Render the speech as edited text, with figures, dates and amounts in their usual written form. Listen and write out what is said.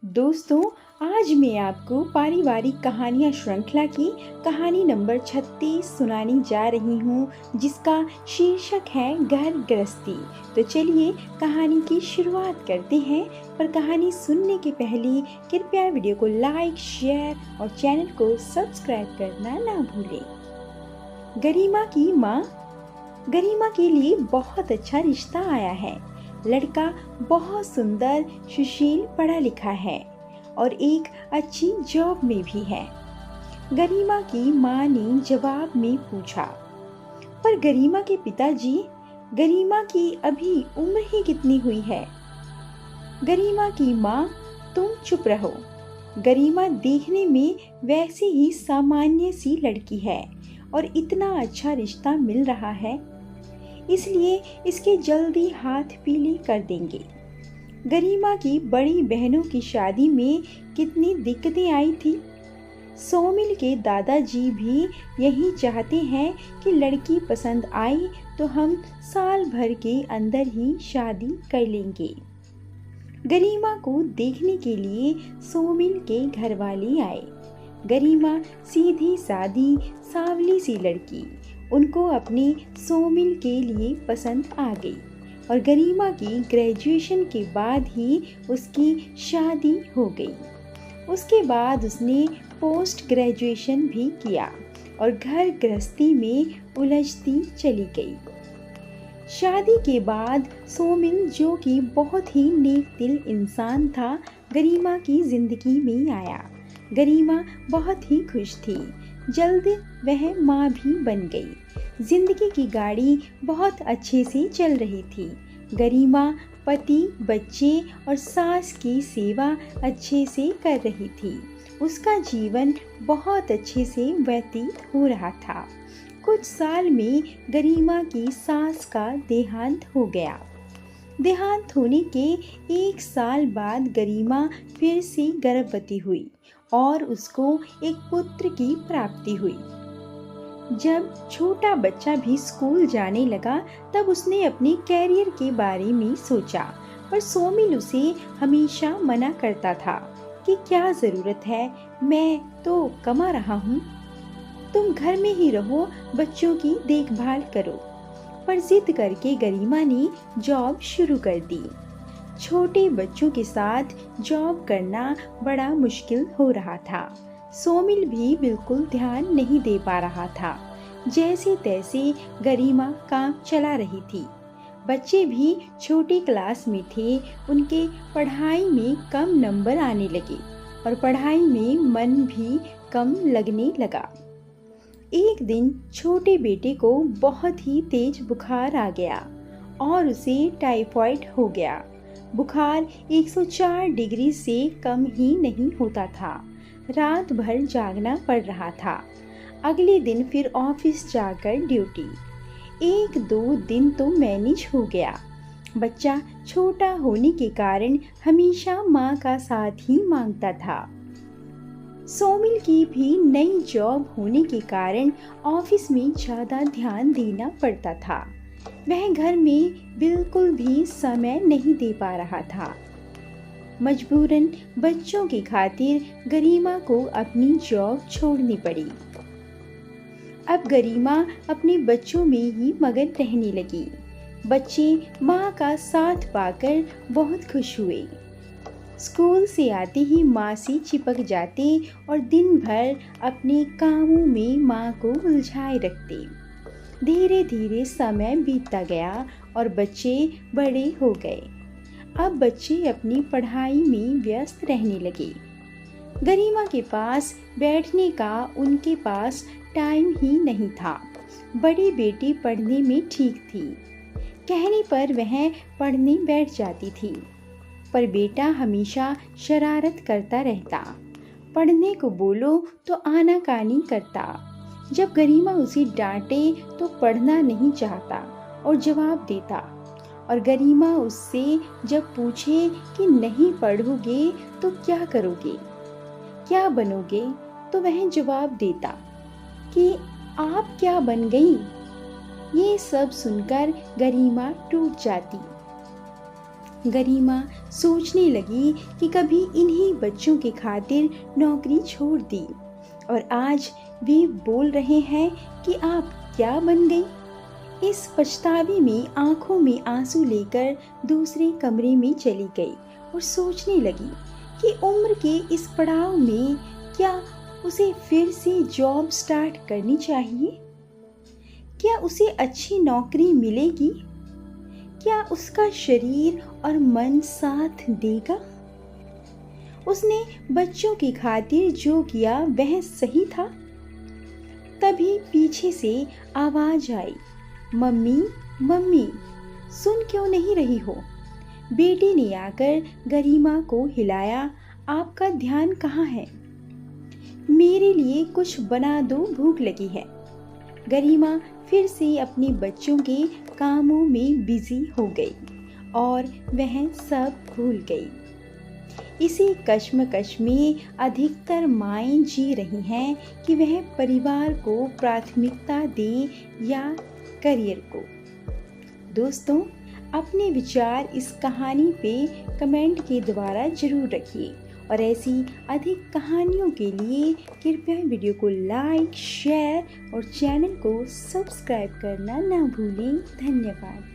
दोस्तों, आज मैं आपको पारिवारिक कहानियाँ श्रृंखला की कहानी नंबर 36 सुनाने जा रही हूँ, जिसका शीर्षक है घर गृहस्थी। तो चलिए कहानी की शुरुआत करते हैं। पर कहानी सुनने के पहले कृपया वीडियो को लाइक, शेयर और चैनल को सब्सक्राइब करना ना भूलें। गरिमा की माँ। गरिमा के लिए बहुत अच्छा रिश्ता आया है। लड़का बहुत सुंदर, सुशील, पढ़ा लिखा है और एक अच्छी जॉब में भी है। गरिमा की माँ ने जवाब में पूछा, पर गरिमा के पिताजी, गरिमा की अभी उम्र ही कितनी हुई है? गरिमा की माँ, तुम चुप रहो। गरिमा देखने में वैसे ही सामान्य सी लड़की है और इतना अच्छा रिश्ता मिल रहा है, इसलिए इसके जल्दी हाथ पीले कर देंगे। गरिमा की बड़ी बहनों की शादी में कितनी दिक्कतें आई थी। सोमिल के दादाजी भी यही चाहते हैं कि लड़की पसंद आई तो हम साल भर के अंदर ही शादी कर लेंगे। गरिमा को देखने के लिए सोमिल के घर वाले आए। गरिमा सीधी सादी, सांवली सी लड़की उनको अपने सोमिल के लिए पसंद आ गई और गरिमा की ग्रेजुएशन के बाद ही उसकी शादी हो गई। उसके बाद उसने पोस्ट ग्रेजुएशन भी किया और घर गृहस्थी में उलझती चली गई। शादी के बाद सोमिल, जो कि बहुत ही नेक दिल इंसान था, गरिमा की जिंदगी में आया। गरिमा बहुत ही खुश थी। जल्द वह माँ भी बन गई। जिंदगी की गाड़ी बहुत अच्छे से चल रही थी। गरिमा पति, बच्चे और सास की सेवा अच्छे से कर रही थी। उसका जीवन बहुत अच्छे से व्यतीत हो रहा था। कुछ साल में गरिमा की सास का देहांत हो गया। देहांत होने के 1 साल बाद गरिमा फिर से गर्भवती हुई और उसको एक पुत्र की प्राप्ति हुई। जब छोटा बच्चा भी स्कूल जाने लगा, तब उसने अपने कैरियर के बारे में सोचा, पर सोमिल उसे हमेशा मना करता था कि क्या ज़रूरत है, मैं तो कमा रहा हूँ, तुम घर में ही रहो, बच्चों की देखभाल करो। पर जिद करके गरिमा ने जॉब शुरू कर दी। छोटे बच्चों के साथ जॉब करना बड़ा मुश्किल हो रहा था। सोमिल भी बिल्कुल ध्यान नहीं दे पा रहा था। जैसे तैसे गरिमा काम चला रही थी। बच्चे भी छोटी क्लास में थे। उनके पढ़ाई में कम नंबर आने लगे और पढ़ाई में मन भी कम लगने लगा। एक दिन छोटे बेटे को बहुत ही तेज बुखार आ गया और उसे टाइफाइड हो गया। बुखार 104 डिग्री से कम ही नहीं होता था। रात भर जागना पड़ रहा था। अगले दिन फिर ऑफिस जाकर ड्यूटी। 1-2 दिन तो मैनेज हो गया। बच्चा छोटा होने के कारण हमेशा माँ का साथ ही मांगता था। सोमिल की भी नई जॉब होने के कारण ऑफिस में ज़्यादा ध्यान देना पड़ता था। वह घर में बिल्कुल भी समय नहीं दे पा रहा था। मजबूरन बच्चों की खातिर गरिमा को अपनी जॉब छोड़नी पड़ी। अब गरिमा अपने बच्चों में ही मगन रहने लगी। बच्चे माँ का साथ पाकर बहुत खुश हुए। स्कूल से आते ही माँ से चिपक जाते और दिन भर अपने कामों में माँ को उलझाए रखते। धीरे धीरे समय बीतता गया और बच्चे बड़े हो गए। अब बच्चे अपनी पढ़ाई में व्यस्त रहने लगे। गरिमा के पास बैठने का उनके पास टाइम ही नहीं था। बड़ी बेटी पढ़ने में ठीक थी। कहने पर वह पढ़ने बैठ जाती थी, पर बेटा हमेशा शरारत करता रहता। पढ़ने को बोलो तो आनाकानी करता। जब गरिमा उसे डांटे तो पढ़ना नहीं चाहता और जवाब देता, और गरिमा उससे जब पूछे कि नहीं पढ़ोगे तो क्या करोगे, क्या बनोगे, तो वह जवाब देता कि आप क्या बन गई। ये सब सुनकर गरिमा टूट जाती। गरिमा सोचने लगी कि कभी इन्हीं बच्चों के खातिर नौकरी छोड़ दी और आज वे बोल रहे हैं कि आप क्या बन गई। इस पछतावे में आंखों में आंसू लेकर दूसरे कमरे में चली गई और सोचने लगी कि उम्र के इस पड़ाव में क्या उसे फिर से जॉब स्टार्ट करनी चाहिए। क्या उसे अच्छी नौकरी मिलेगी? क्या उसका शरीर और मन साथ देगा? उसने बच्चों की खातिर जो किया वह सही था। तभी पीछे से आवाज आई, मम्मी मम्मी, सुन क्यों नहीं रही हो? बेटे ने आकर गरिमा को हिलाया, आपका ध्यान कहाँ है? मेरे लिए कुछ बना दो, भूख लगी है। गरिमा फिर से अपने बच्चों के कामों में बिजी हो गई और वह सब भूल गई। इसी कश्मकश में अधिकतर माएँ जी रही हैं कि वह परिवार को प्राथमिकता दें या करियर को। दोस्तों, अपने विचार इस कहानी पे कमेंट के द्वारा ज़रूर रखिए और ऐसी अधिक कहानियों के लिए कृपया वीडियो को लाइक, शेयर और चैनल को सब्सक्राइब करना ना भूलें। धन्यवाद।